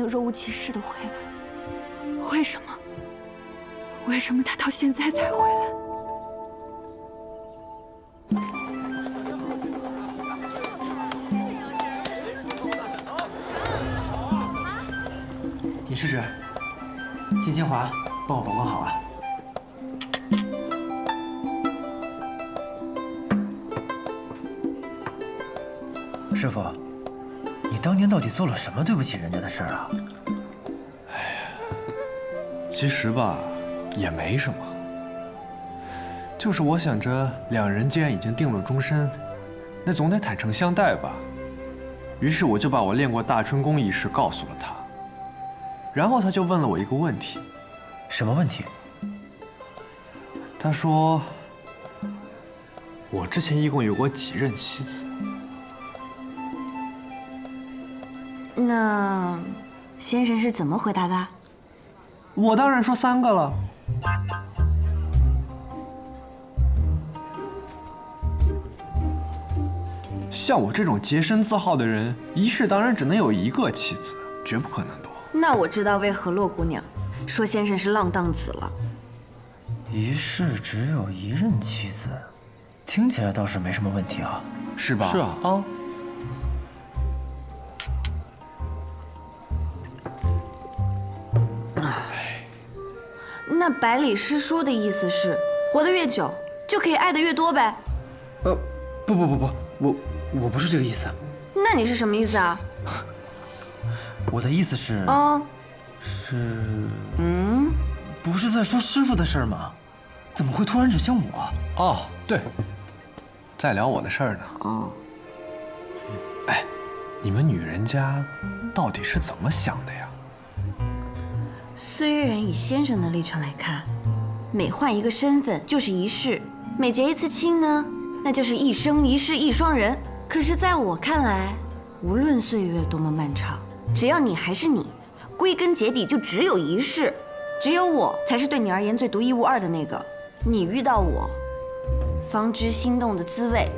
的若无其事的回来，为什么？为什么他到现在才回来？尹世子，金清华，帮我保管好啊。 师傅，你当年到底做了什么对不起人家的事儿啊？哎呀，其实吧，也没什么，就是我想着两人既然已经定了终身，那总得坦诚相待吧。于是我就把我练过大春宫一事告诉了他，然后他就问了我一个问题。什么问题？他说，我之前一共有过几任妻子？ 那先生是怎么回答的？我当然说3个了。像我这种洁身自好的人，一世当然只能有1个妻子，绝不可能多。那我知道为何洛姑娘说先生是浪荡子了。一世只有1任妻子，听起来倒是没什么问题啊，是吧？是啊，啊。 那百里师叔的意思是，活得越久就可以爱得越多呗？不，我不是这个意思。那你是什么意思啊？我的意思是，不是在说师傅的事儿吗？怎么会突然指向我？哦，对，在聊我的事儿呢。哦，哎，你们女人家到底是怎么想的呀？ 虽然以先生的立场来看，每换一个身份就是一世，每结一次亲呢，那就是一生一世一双人。可是在我看来，无论岁月多么漫长，只要你还是你，归根结底就只有一世，只有我才是对你而言最独一无二的那个。你遇到我，方知心动的滋味。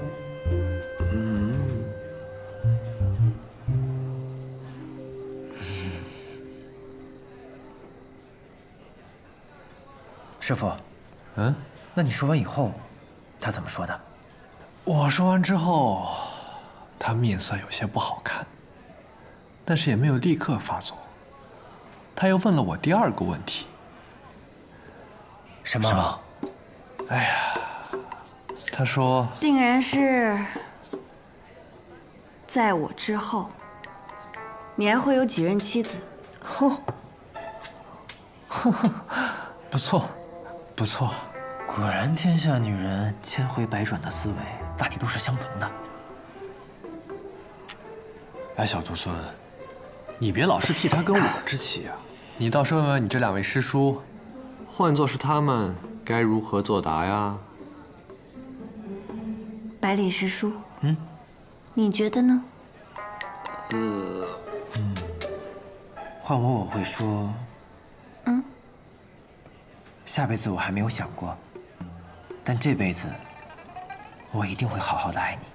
师傅，那你说完以后，他怎么说的？我说完之后，他面色有些不好看，但是也没有立刻发作。他又问了我第2个问题。什么？哎呀，他说，定然是在我之后，你还会有几任妻子？不错。 不错，果然天下女人千回百转的思维，大抵都是相同的。哎，小祖孙，你别老是替他跟我置气啊！你倒是问问你这2位师叔，换作是他们，该如何作答呀？百里师叔，你觉得呢？换我会说，下辈子我还没有想过，但这辈子我一定会好好的爱你。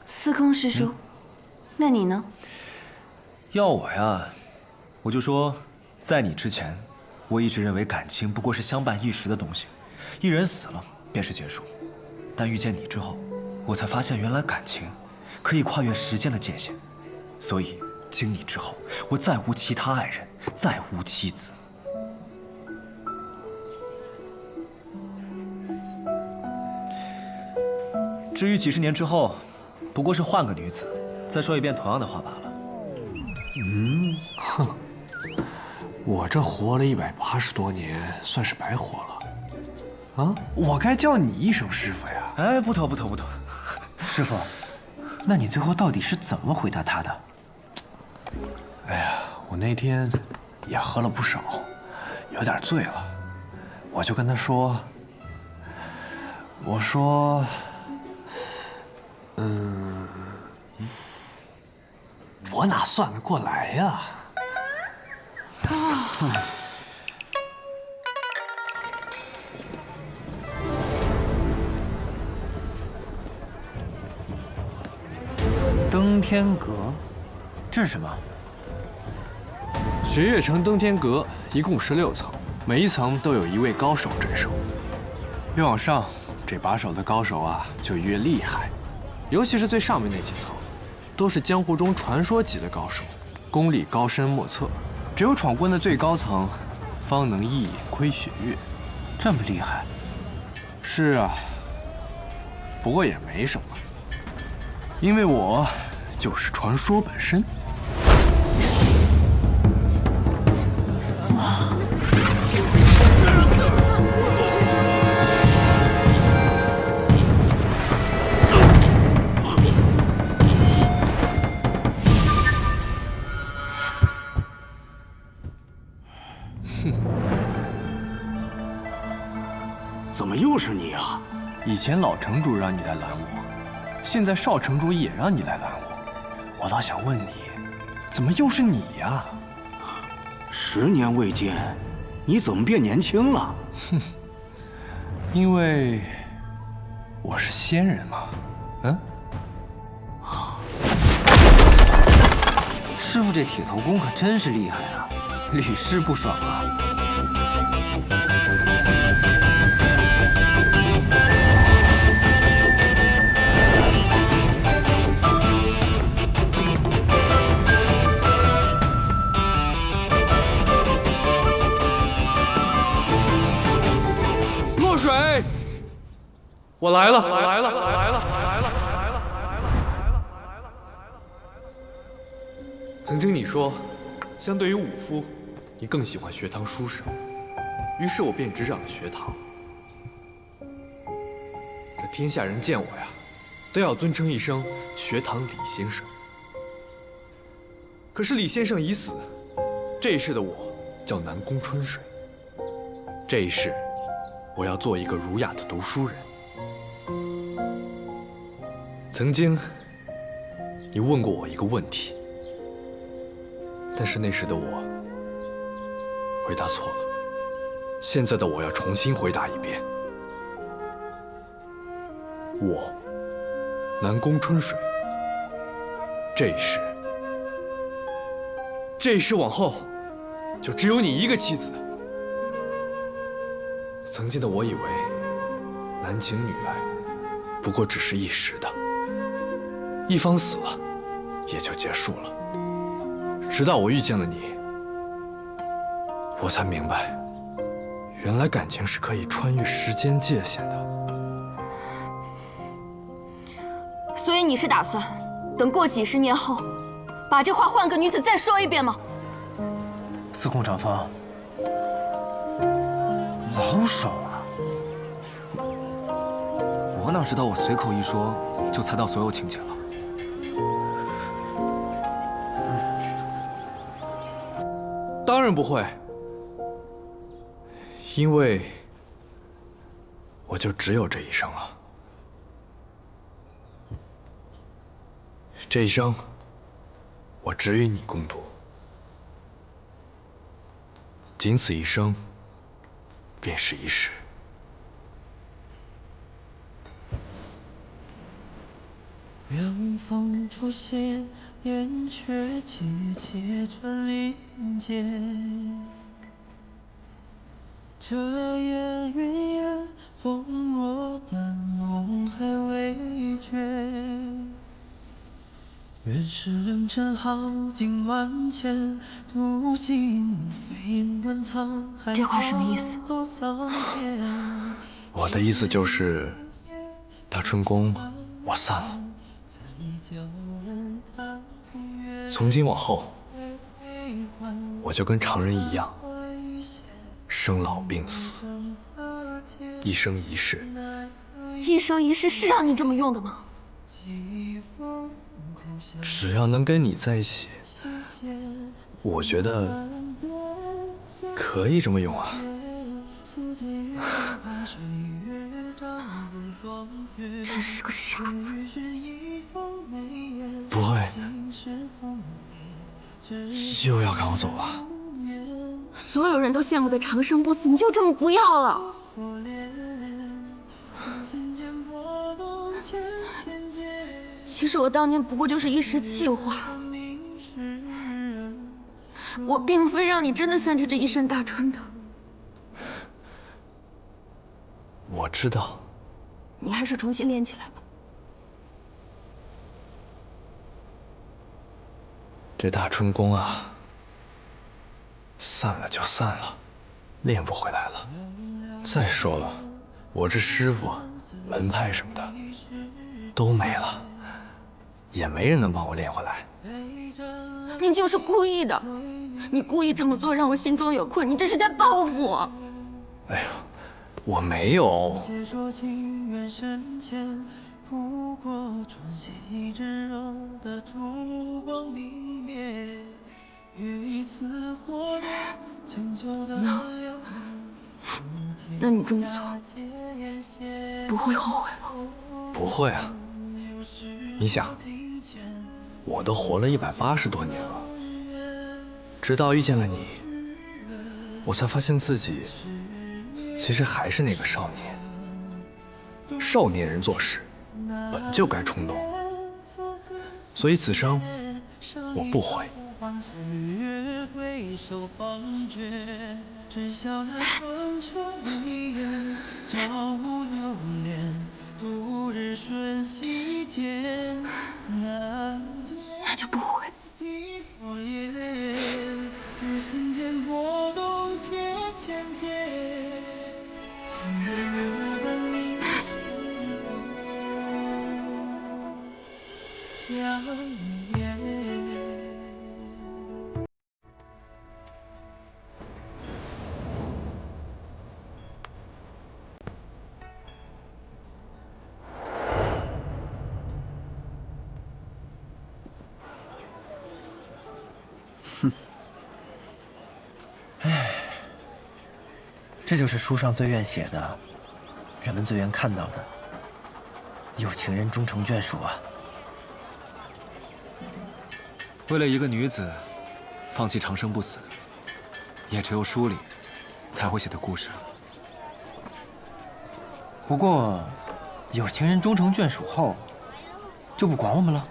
司空师叔，那你呢？要我呀，我就说，在你之前，我一直认为感情不过是相伴一时的东西，一人死了便是结束。但遇见你之后，我才发现原来感情可以跨越时间的界限。所以经你之后，我再无其他爱人，再无妻子。至于几十年之后，不过是换个女子，再说一遍同样的话罢了。我这活了180多年，算是白活了。啊，我该叫你一声师傅呀！哎，不妥。师傅，那你最后到底是怎么回答他的？哎呀，我那天也喝了不少，有点醉了，我就跟他说，我说，我哪算得过来呀？登天阁，这是什么？雪月城登天阁一共16层，每一层都有一位高手镇守。越往上，这把守的高手啊就越厉害，尤其是最上面那几层，都是江湖中传说级的高手，功力高深莫测。只有闯过那最高层，方能一眼窥雪月。这么厉害？是啊，不过也没什么，因为我就是传说本身。怎么又是你啊？以前老城主让你来拦我，现在少城主也让你来拦我，我倒想问你，怎么又是你呀10年未见，你怎么变年轻了？哼，因为我是仙人嘛。嗯。师傅这铁头功可真是厉害啊，屡试不爽啊。落水！我来了！我来了！我来了！曾经你说，相对于武夫，你更喜欢学堂书生，于是我便执掌了学堂。这天下人见我呀，都要尊称一声学堂李先生。可是李先生已死，这一世的我叫南宫春水，这一世我要做一个儒雅的读书人。曾经，你问过我一个问题。但是那时的我回答错了，现在的我要重新回答一遍。我，南宫春水，这一世往后，就只有你一个妻子。曾经的我以为，男情女爱不过只是一时的，一方死了，也就结束了。直到我遇见了你，我才明白，原来感情是可以穿越时间界限的。所以你是打算等过几十年后，把这话换个女子再说一遍吗？司空长风，老手啊！我哪知道我随口一说就猜到所有情节了。当然不会，因为我就只有这一生了。这一生，我只与你共度，仅此一生，便是一世。远方出现，燕雀节节转林间。这夜云烟，风若淡，梦还未绝。原是良辰好景万千，独行飞满沧海。这话什么意思？我的意思就是，大春宫我散了。从今往后，我就跟常人一样，生老病死，一生一世。一生一世是让你这么用的吗？只要能跟你在一起，我觉得可以这么用啊。真是个傻子。不会，又要赶我走了？所有人都羡慕的长生不死，你就这么不要了？其实我当年不过就是一时气话，我并非让你真的散去这一身大春的。我知道。你还是重新练起来吧。这大春宫啊，散了就散了，练不回来了。再说了，我这师傅、门派什么的都没了，也没人能帮我练回来。你就是故意的，你故意这么做让我心中有困，你这是在报复我。哎呦，我没有。且说情缘深浅，不过春夕炙热的烛光明灭，与一次火热千秋的流那你这么做不会后悔吗？不会啊，你想，我都活了180多年了，直到遇见了你，我才发现自己其实还是那个少年。少年人做事本就该冲动，所以此生我不悔。只笑那春秋一眼，朝暮流年，度日瞬息间。那就不悔。昨夜，与心间波动渐渐渐，月半明是阳夜。这就是书上最愿写的，人们最愿看到的。有情人终成眷属啊！为了一个女子，放弃长生不死，也只有书里才会写的故事。不过，有情人终成眷属后，就不管我们了。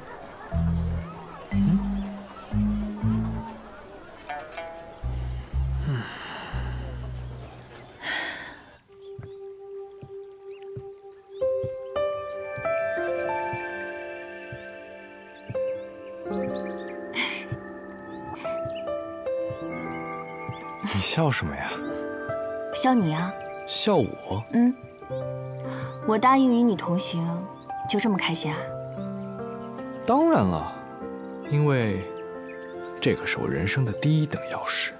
你笑什么呀？笑你啊？笑我？我答应与你同行，就这么开心啊？当然了，因为这可是我人生的第一等要事，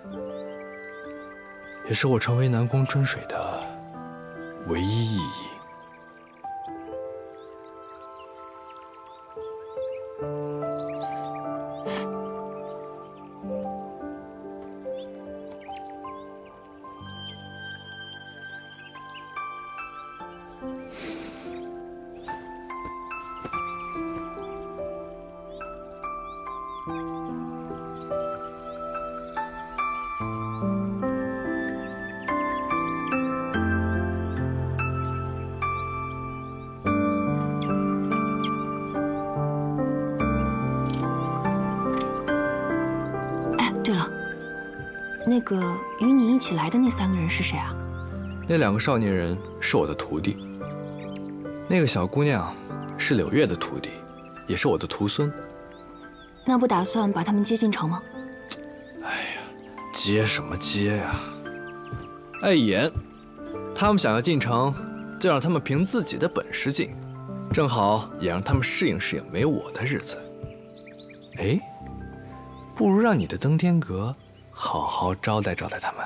也是我成为南宫春水的唯一意义。对了，那个与你一起来的那3个人是谁啊？那2个少年人是我的徒弟，那个小姑娘是柳月的徒弟，也是我的徒孙。那不打算把他们接进城吗？哎呀，接什么接呀？碍眼，他们想要进城，就让他们凭自己的本事进，正好也让他们适应适应没我的日子。哎，不如让你的登天阁好好招待招待他们。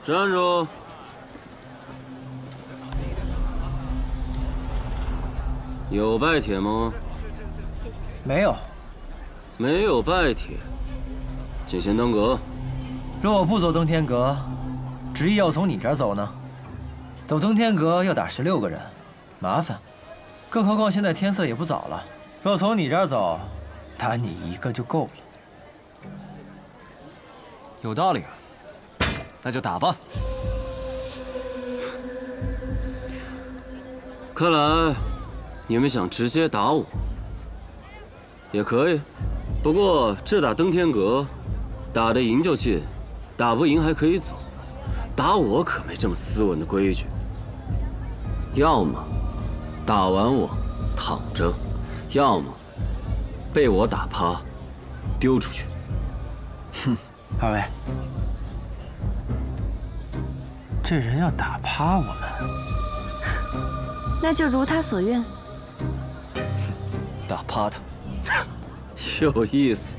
站住！有拜帖吗？没有。没有拜帖，请先登阁。若我不走登天阁，执意要从你这儿走呢？走登天阁要打16个人，麻烦。更何况现在天色也不早了，若从你这儿走，打你一个就够了。有道理啊，那就打吧。看来你们想直接打我，也可以。不过这打登天阁，打得赢就进，打不赢还可以走。打我可没这么斯文的规矩。要么打完我躺着，要么被我打趴，丢出去。哼，二位，这人要打趴我们，那就如他所愿。打趴他，有意思。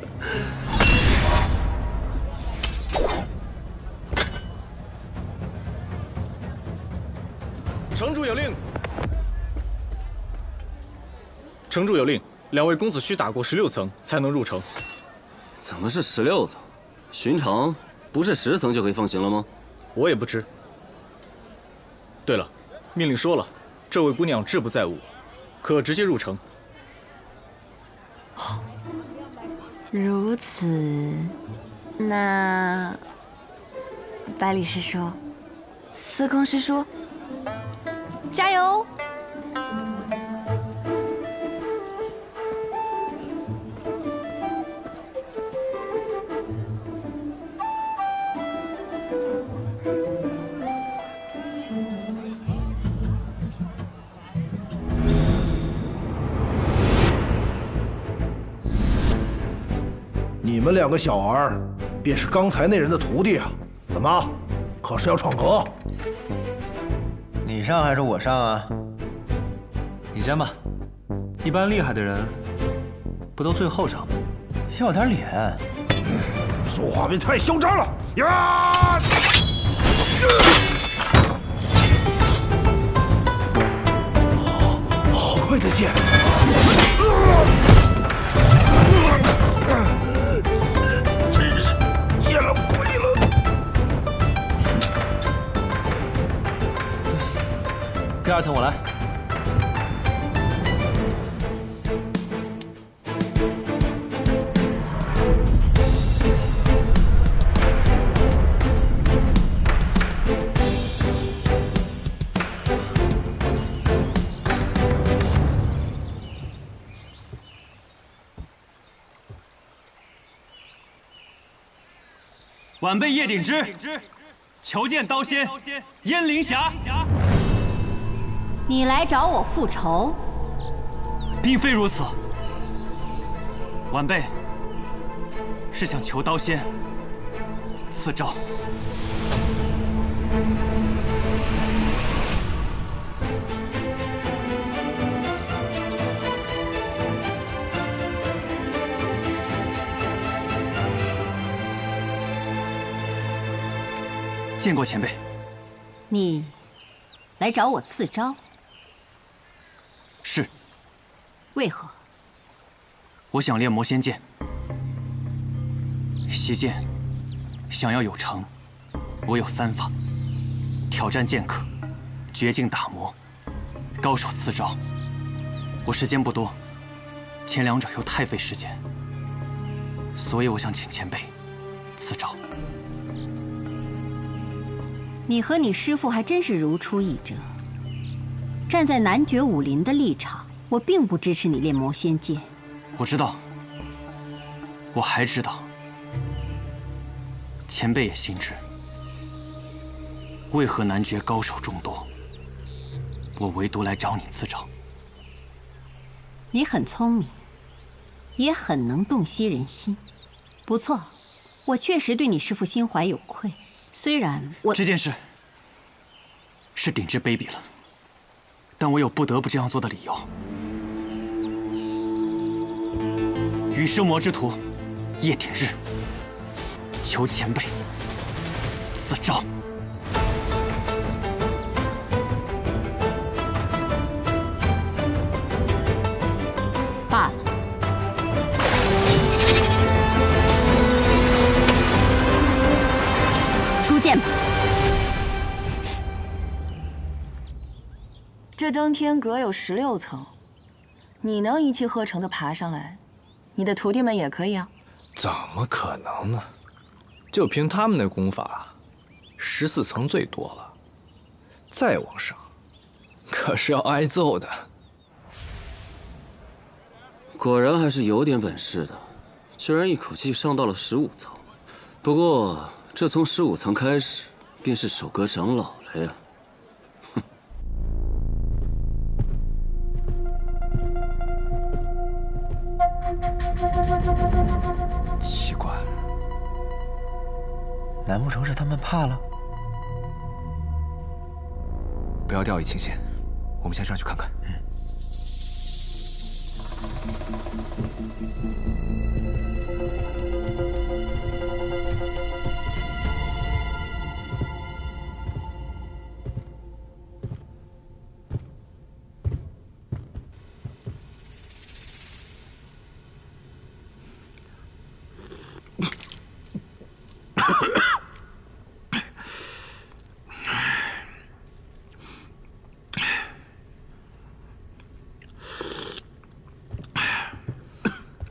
城主有令。城主有令，两位公子需打过16层才能入城。怎么是16层？寻常不是10层就可以放行了吗？我也不知。对了，命令说了，这位姑娘志不在吾，可直接入城。如此，那百里师叔、司空师叔，加油！你们两个小儿，便是刚才那人的徒弟啊？怎么，可是要闯阁？你上还是我上啊？你先吧。一般厉害的人，不都最后上吗？要点脸！说话别太嚣张了呀！好快的剑！真是见了鬼了！第2层我来。晚辈叶鼎之，求见刀仙燕凌霞。你来找我复仇？并非如此，晚辈是想求刀仙赐诏。见过前辈。你来找我赐诏？是。为何？我想练魔仙剑，习剑想要有成，我有3法：挑战剑客、绝境打磨、高手赐诏。我时间不多，前2者又太费时间，所以我想请前辈赐诏。你和你师父还真是如出一辙。站在男爵武林的立场，我并不支持你练魔仙剑。我知道，我还知道，前辈也心知。为何男爵高手众多，我唯独来找你赐诏？你很聪明，也很能洞悉人心。不错，我确实对你师父心怀有愧。虽然这件事是鼎之卑鄙了，但我有不得不这样做的理由。羽生魔之徒叶鼎日，求前辈赐诏。罢了。出剑吧。这登天阁有16层，你能一气呵成的爬上来，你的徒弟们也可以啊。怎么可能呢？就凭他们那功法，14层最多了，再往上，可是要挨揍的。果然还是有点本事的，居然一口气上到了15层。不过这从15层开始，便是守阁长老了呀。哼。奇怪，难不成是他们怕了？不要掉以轻心，我们先上去看看。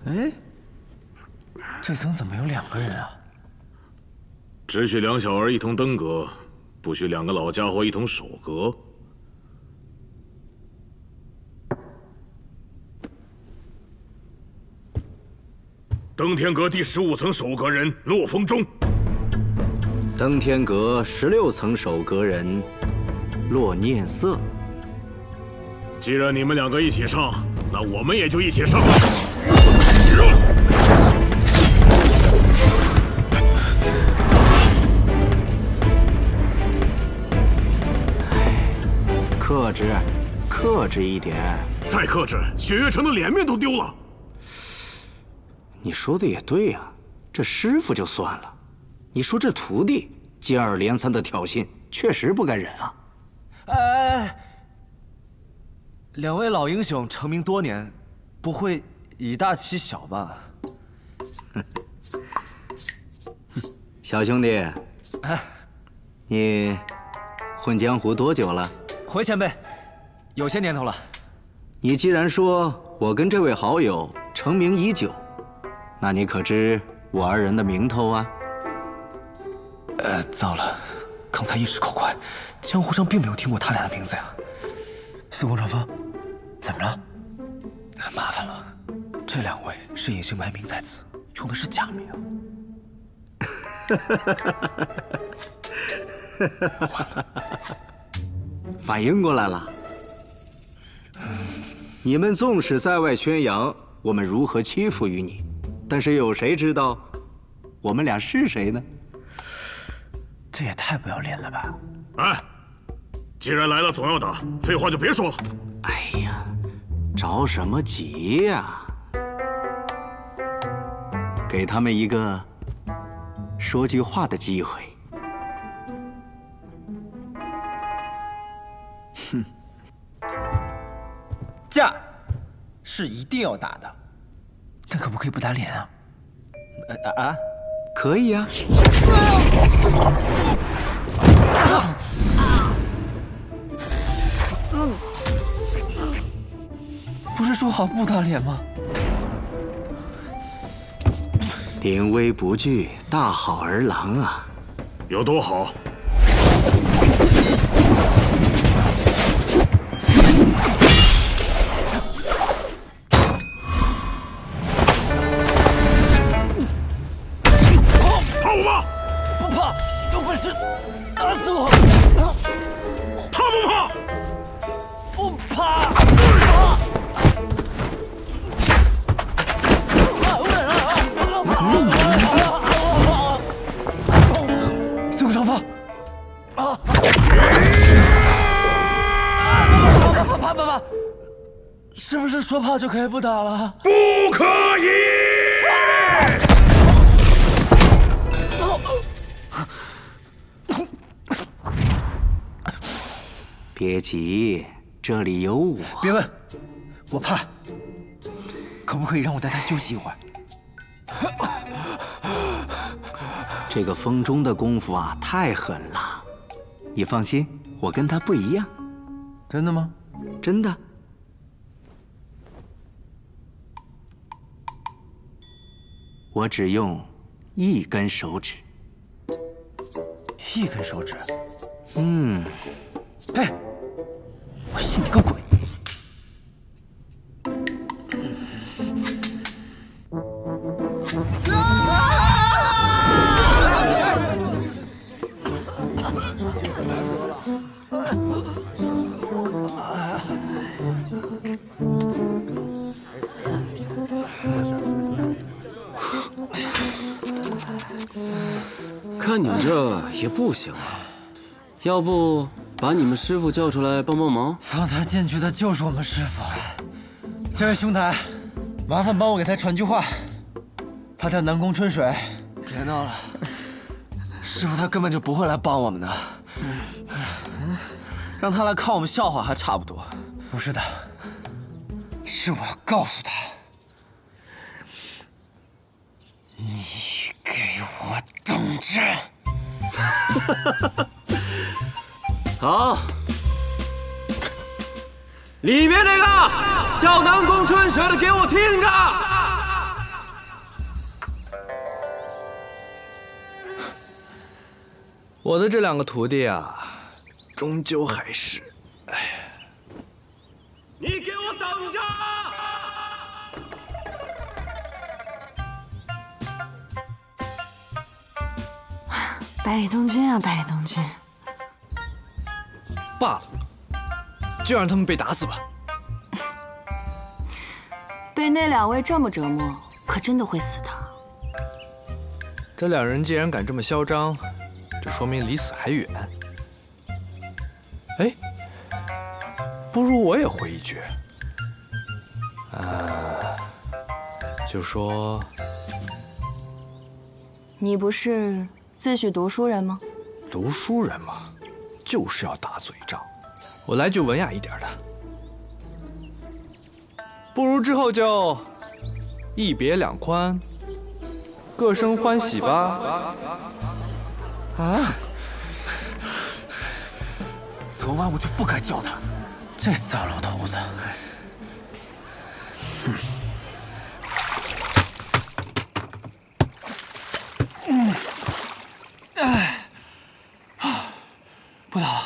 哎，这层怎么有2个人啊？只许2小儿一同登阁，不许2个老家伙一同守阁。登天阁第15层守阁人骆风中。登天阁16层守阁人骆念瑟。既然你们2个一起上，那我们也就一起上。克制，克制一点。再克制，雪月城的脸面都丢了。你说的也对呀，这师傅就算了，你说这徒弟接二连三的挑衅，确实不该忍啊。哎，2位老英雄成名多年，不会以大欺小吧？小兄弟，你混江湖多久了？回前辈，有些年头了。你既然说我跟这位好友成名已久，那你可知我2人的名头啊？糟了，刚才一时口快，江湖上并没有听过他俩的名字呀。司空传风，怎么了？麻烦了，这2位是隐姓埋名在此，用的是假名。完了，反应过来了。你们纵使在外宣扬我们如何欺负于你，但是有谁知道我们俩是谁呢？这也太不要脸了吧！哎，既然来了总要打，废话就别说了。哎呀，着什么急呀？给他们一个说句话的机会。哼，架是一定要打的，但可不可以不打脸啊？可以呀。不是说好不打脸吗？临危不惧，大好儿郎啊！有多好？怕我吗？不怕，有本事打死我！怕不怕？不怕。司空传风，怕！是不是说怕就可以不打了？不可以！别急，这里有我。别问，我怕。可不可以让我带他休息一会儿？这个风中的功夫啊，太狠了。你放心，我跟他不一样。真的吗？真的。我只用1根手指。1根手指？嗯。哎，我信你个鬼！看你们这也不行啊，要不把你们师傅叫出来帮帮忙？方才进去的就是我们师傅。这位兄台，麻烦帮我给他传句话。他叫南宫春水。别闹了，师傅他根本就不会来帮我们的，让他来看我们笑话还差不多。不是的，是我要告诉他，你给我等着！好，里面那个叫南宫春水的，给我听着！我的这2个徒弟啊，终究还是，你给我等着！百里东君啊，百里东君，罢了，就让他们被打死吧。被那2位这么折磨，可真的会死的。这2人既然敢这么嚣张，就说明离死还远。哎，不如我也回一句，就说你不是自诩读书人吗？读书人嘛，就是要打嘴仗。我来句文雅一点的，不如之后就一别两宽，各生欢喜吧。啊！昨晚我就不该叫他，这糟老头子。不打了，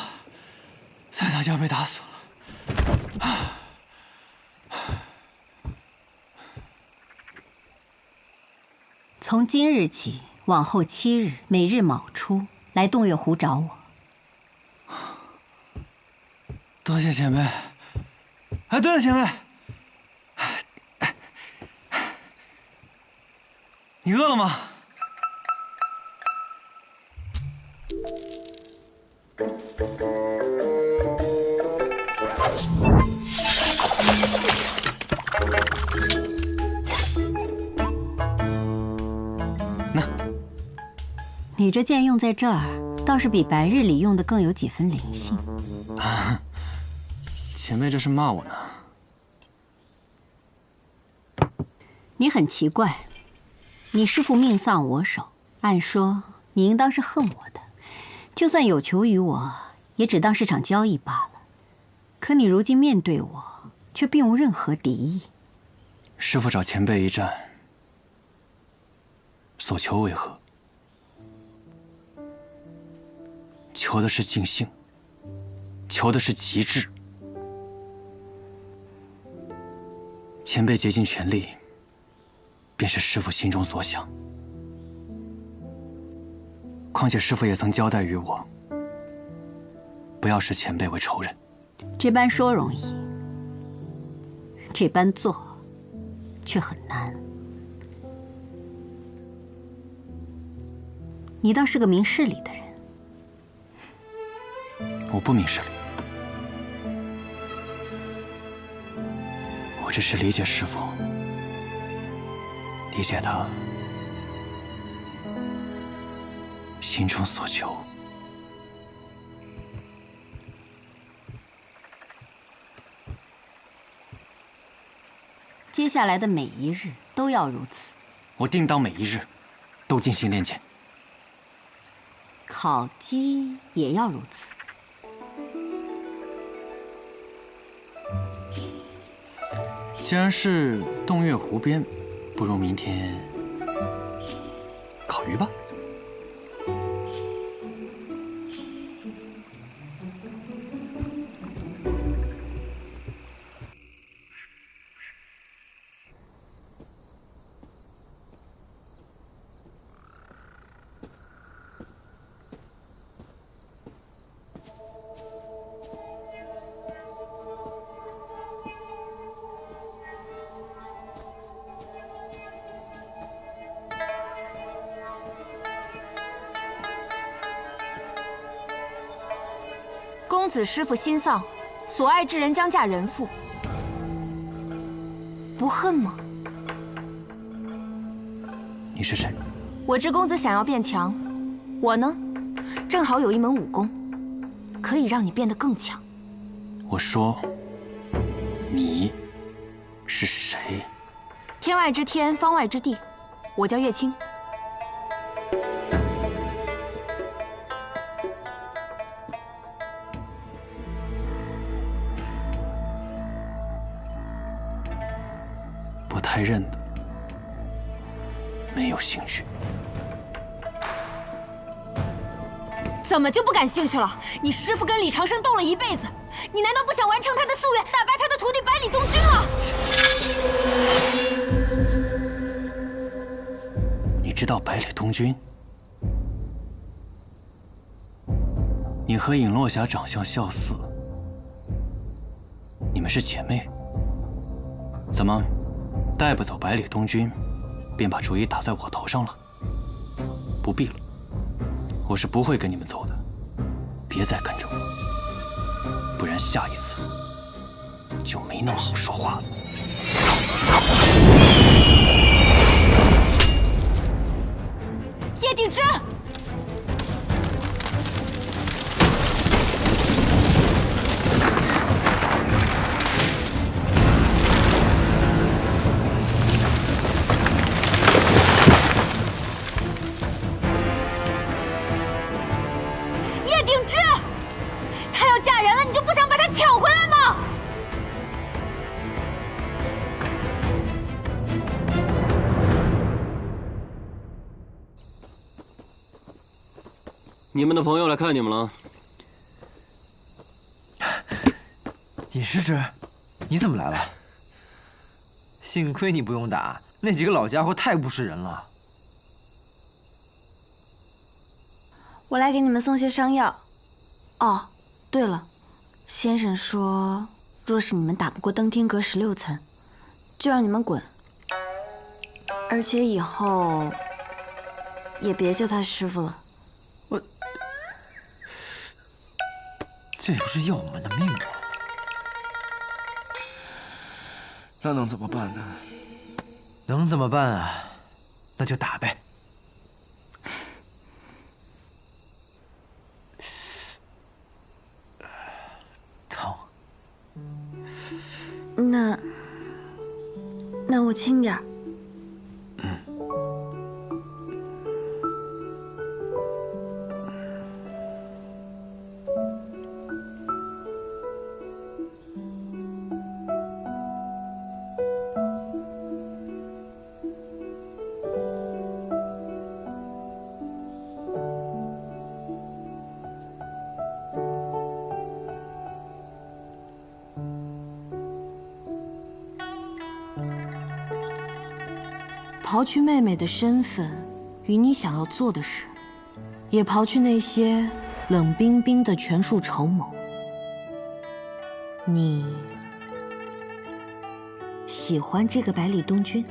再打就要被打死了。从今日起，往后7日，每日卯初来洞月湖找我。多谢前辈。哎，对了，前辈，你饿了吗？你这剑用在这儿，倒是比白日里用的更有几分灵性。前辈这是骂我呢。你很奇怪，你师父命丧我手，按说你应当是恨我的，就算有求于我，也只当是场交易罢了。可你如今面对我，却并无任何敌意。师父找前辈一战，所求为何？求的是尽兴，求的是极致。前辈竭尽全力，便是师父心中所想。况且师父也曾交代于我，不要视前辈为仇人。这般说容易，这般做却很难。你倒是个明事理的人。我不明事理，我只是理解师父，理解他心中所求。接下来的每一日都要如此。我定当每一日都进行练剑。烤鸡也要如此。既然是洞月湖边，不如明天烤鱼吧。子师傅心丧，所爱之人将嫁人妇，不恨吗？你是谁？我知公子想要变强，我呢，正好有一门武功，可以让你变得更强。我说，你是谁？天外之天，方外之地，我叫月清。不太认得，没有兴趣。怎么就不感兴趣了？你师父跟李长生斗了一辈子，你难道不想完成他的夙愿，打败他的徒弟百里东君了？你知道百里东君？你和尹落霞长相相似，你们是姐妹。怎么，带不走百里东君，便把主意打在我头上了？不必了。我是不会跟你们走的，别再跟着我，不然下一次就没那么好说话了。叶鼎之，你们的朋友来看你们了。尹师之，你怎么来了？幸亏你不用打，那几个老家伙太不是人了。我来给你们送些伤药。哦，对了，先生说，若是你们打不过登天阁16层，就让你们滚。而且以后也别叫他师傅了。这不是要我们的命吗？那能怎么办呢？能怎么办啊？那就打呗。疼。那我轻点儿。刨去妹妹的身份与你想要做的事，也刨去那些冷冰冰的权术筹谋，你喜欢这个百里东君？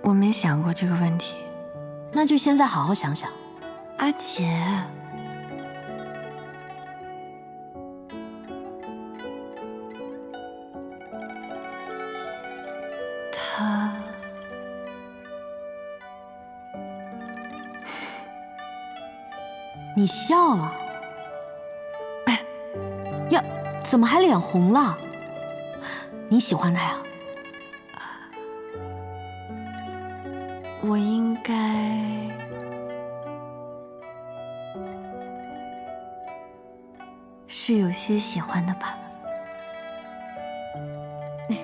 我没想过这个问题。那就现在好好想想。阿姐，你笑了？哎呀，怎么还脸红了？你喜欢他呀？我应该是有些喜欢的吧。哎，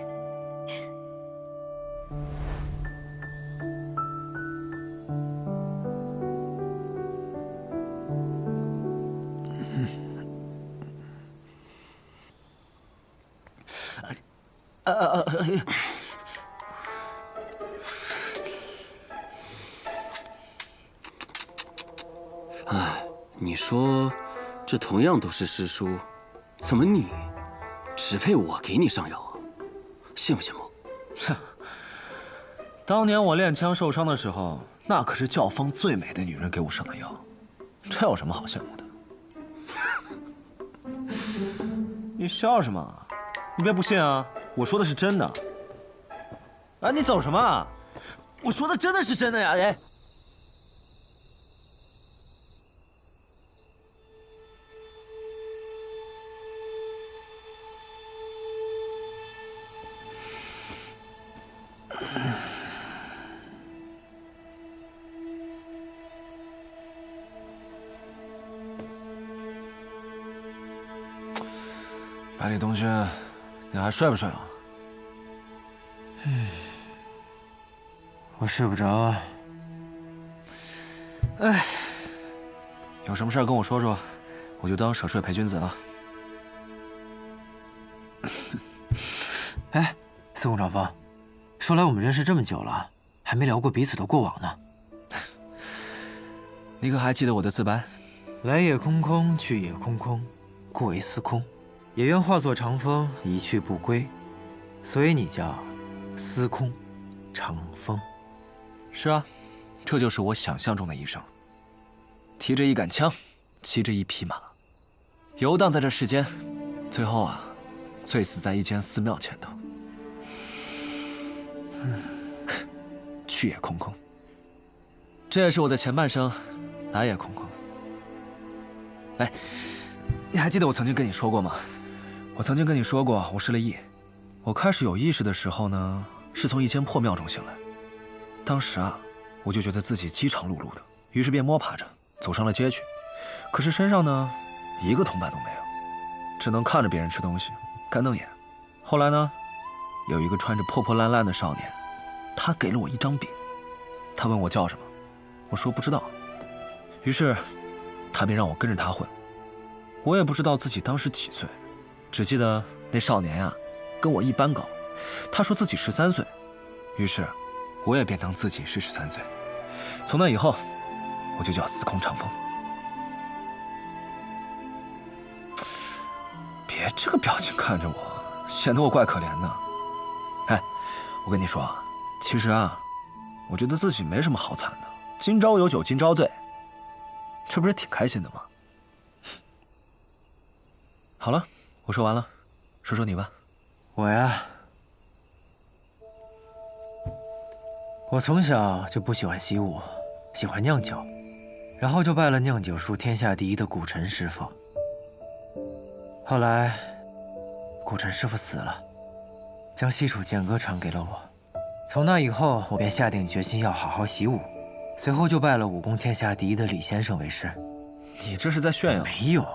你说，这同样都是师叔，怎么你只配我给你上药啊？羡慕羡慕？哼，当年我练枪受伤的时候，那可是教坊最美的女人给我上的药，这有什么好羡慕的？你笑什么？你别不信啊！我说的是真的。啊，你走什么？我说的真的是真的呀！哎。 百里同学，你还睡不睡了？我睡不着啊。哎，有什么事跟我说说，我就当舍睡陪君子了。哎，司空长风，说来我们认识这么久了，还没聊过彼此的过往呢。你可还记得我的自白？来也空空，去也空空，故为司空。也愿化作长风，一去不归。所以你叫司空长风。是啊，这就是我想象中的一生。提着一杆枪，骑着一匹马，游荡在这世间，最后啊，醉死在一间寺庙前头。去也空空。这也是我的前半生，来也空空。哎，你还记得我曾经跟你说过吗？我曾经跟你说过，我失了忆。我开始有意识的时候呢，是从一间破庙中醒来。当时啊，我就觉得自己饥肠辘辘的，于是便摸爬着走上了街去。可是身上呢，一个同伴都没有，只能看着别人吃东西，干瞪眼。后来呢，有一个穿着破破烂烂的少年，他给了我一张饼。他问我叫什么，我说不知道。于是，他便让我跟着他混。我也不知道自己当时几岁。只记得那少年呀，跟我一般高，他说自己13岁，于是，我也便当自己是13岁。从那以后，我就叫司空长风。别这个表情看着我，显得我怪可怜的。哎，我跟你说啊，其实啊，我觉得自己没什么好惨的，今朝有酒今朝醉，这不是挺开心的吗？好了。我说完了，说说你吧。我呀，我从小就不喜欢习武，喜欢酿酒，然后就拜了酿酒术天下第一的古陈师傅。后来，古陈师傅死了，将西楚剑歌传给了我。从那以后，我便下定决心要好好习武，随后就拜了武功天下第一的李先生为师。你这是在炫耀？没有。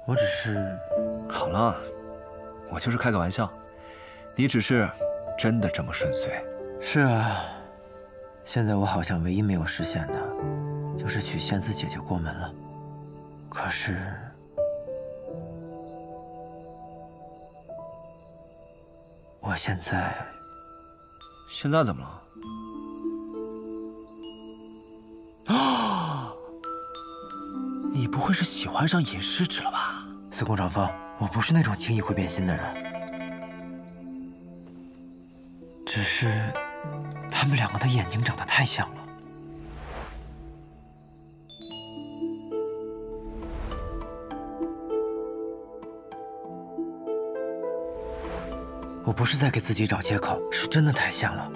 我只是……好了，我就是开个玩笑。你只是真的这么顺遂？是啊，现在我好像唯一没有实现的，就是娶仙子姐姐过门了。可是，我现在怎么了？啊！你不会是喜欢上尹师之了吧？司空长风，我不是那种轻易会变心的人，只是他们两个的眼睛长得太像了。我不是在给自己找借口，是真的太像了，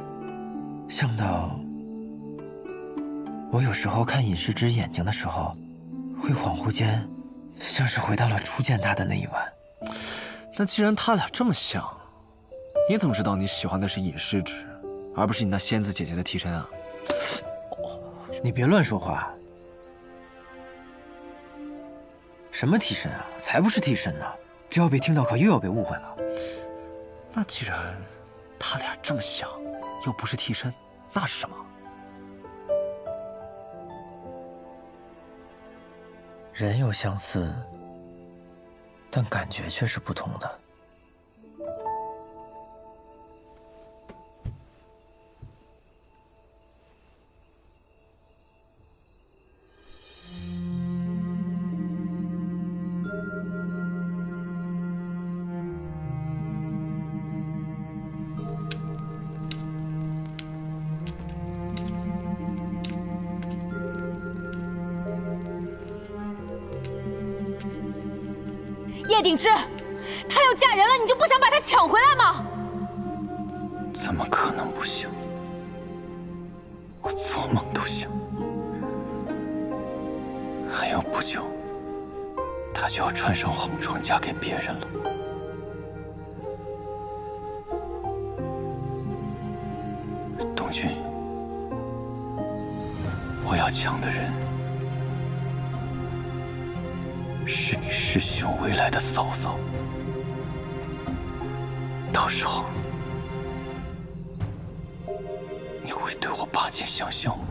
像到我有时候看尹师之眼睛的时候，会恍惚间像是回到了初见他的那一晚。那既然他俩这么像，你怎么知道你喜欢的是尹师之，而不是你那仙子姐姐的替身啊？你别乱说话。什么替身啊？才不是替身呢！这要被听到，可又要被误会了。那既然他俩这么像，又不是替身，那是什么？人有相似，但感觉却是不同的。叶鼎之，她要嫁人了，你就不想把她抢回来吗？怎么可能不想？我做梦都想。还有不久，她就要穿上红妆嫁给别人了。东君，我要抢的人是你师兄未来的嫂嫂。到时候，你会对我拔剑相向吗？